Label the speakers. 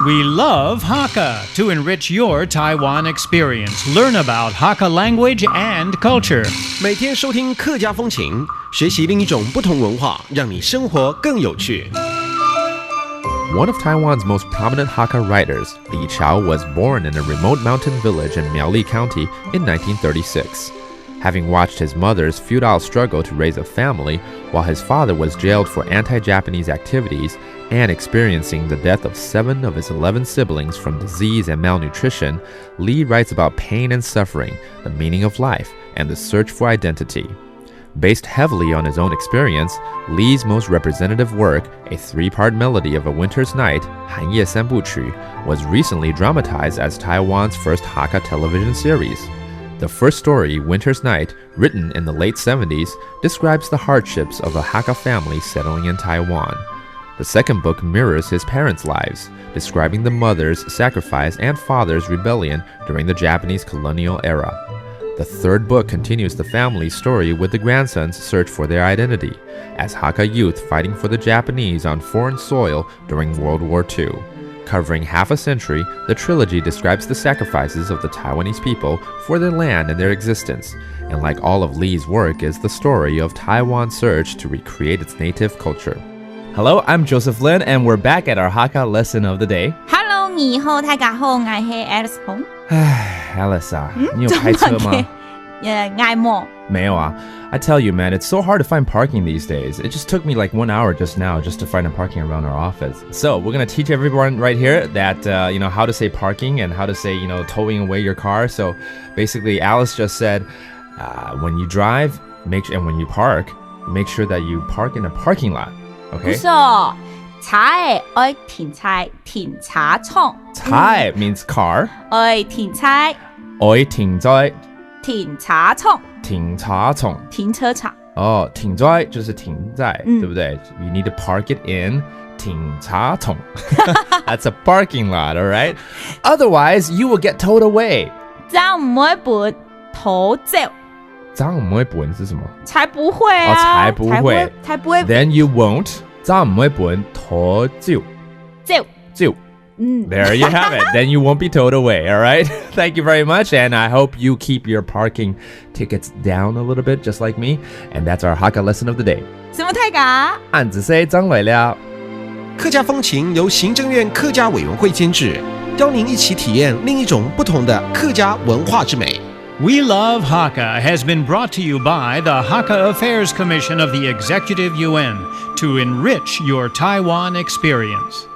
Speaker 1: We love Hakka to enrich your Taiwan experience. Learn about Hakka language and culture.
Speaker 2: 每天收听客家风情，学习另一种不同文化，让你生活更有趣。
Speaker 3: One of Taiwan's most prominent Hakka writers, Li Chao, was born in a remote mountain village in Miaoli County in 1936. Having watched his mother's futile struggle to raise a family while his father was jailed for anti-Japanese activities and experiencing the death of 7 of his 11 siblings from disease and malnutrition, Li writes about pain and suffering, the meaning of life, and the search for identity. Based heavily on his own experience, Li's most representative work, a 3-part melody of a winter's night, 寒夜三部曲, was recently dramatized as Taiwan's first Hakka television series. The first story, Winter's Night, written in the late 70s, describes the hardships of a Hakka family settling in Taiwan. The second book mirrors his parents' lives, describing the mother's sacrifice and father's rebellion during the Japanese colonial era. The third book continues the family's story with the grandsons' search for their identity, as Hakka youth fighting for the Japanese on foreign soil during World War II. Covering half a century, the trilogy describes the sacrifices of the Taiwanese people for their land and their existence, and like all of Li's work is the story of Taiwan's search to recreate its native culture.
Speaker 4: Hello, I'm Joseph Lin, and we're back at our Hakka lesson of the day.
Speaker 5: Hello, 你好，大家好，我係 Alice 洪。
Speaker 4: Alice 啊，你有開車嗎？
Speaker 5: 嗌麼？
Speaker 4: 沒有啊。I tell you, man, it's so hard to find parking these days. It just took me like 1 hour just now just to find a parking around our office. So we're going to teach everyone right here that, how to say parking and how to say, towing away your car. So basically, Alice just said, when you drive, and when you park, make sure that you park in a parking lot. Okay?
Speaker 5: 不是哦，車愛停車場。
Speaker 4: 車 means car.
Speaker 5: 愛停車。
Speaker 4: 愛停在
Speaker 5: 停車場。
Speaker 4: 停車場。
Speaker 5: 停車場。
Speaker 4: 哦，停在就是停在，對不對？ You need to park it in 停車場。That's a parking lot, all right? Otherwise, you will get towed away.
Speaker 5: 這樣唔會被拖走。
Speaker 4: 這樣唔會被是什麼？
Speaker 5: 才不會啊！
Speaker 4: 才不會。Then you won't. 這樣唔會被拖走。走。There you have it. Then you won't be towed away, all right? Thank you very much, and I hope you keep your parking tickets down a little bit, just like me. And that's our Hakka lesson of the day.
Speaker 5: 什麼太假？
Speaker 4: 俺只是張來了。
Speaker 2: 客家風情由行政院客家委員會監製，邀您一起體驗另一種不同的客家文化之美。
Speaker 1: We Love Hakka has been brought to you by the Hakka Affairs Commission of the Executive Yuan to enrich your Taiwan experience.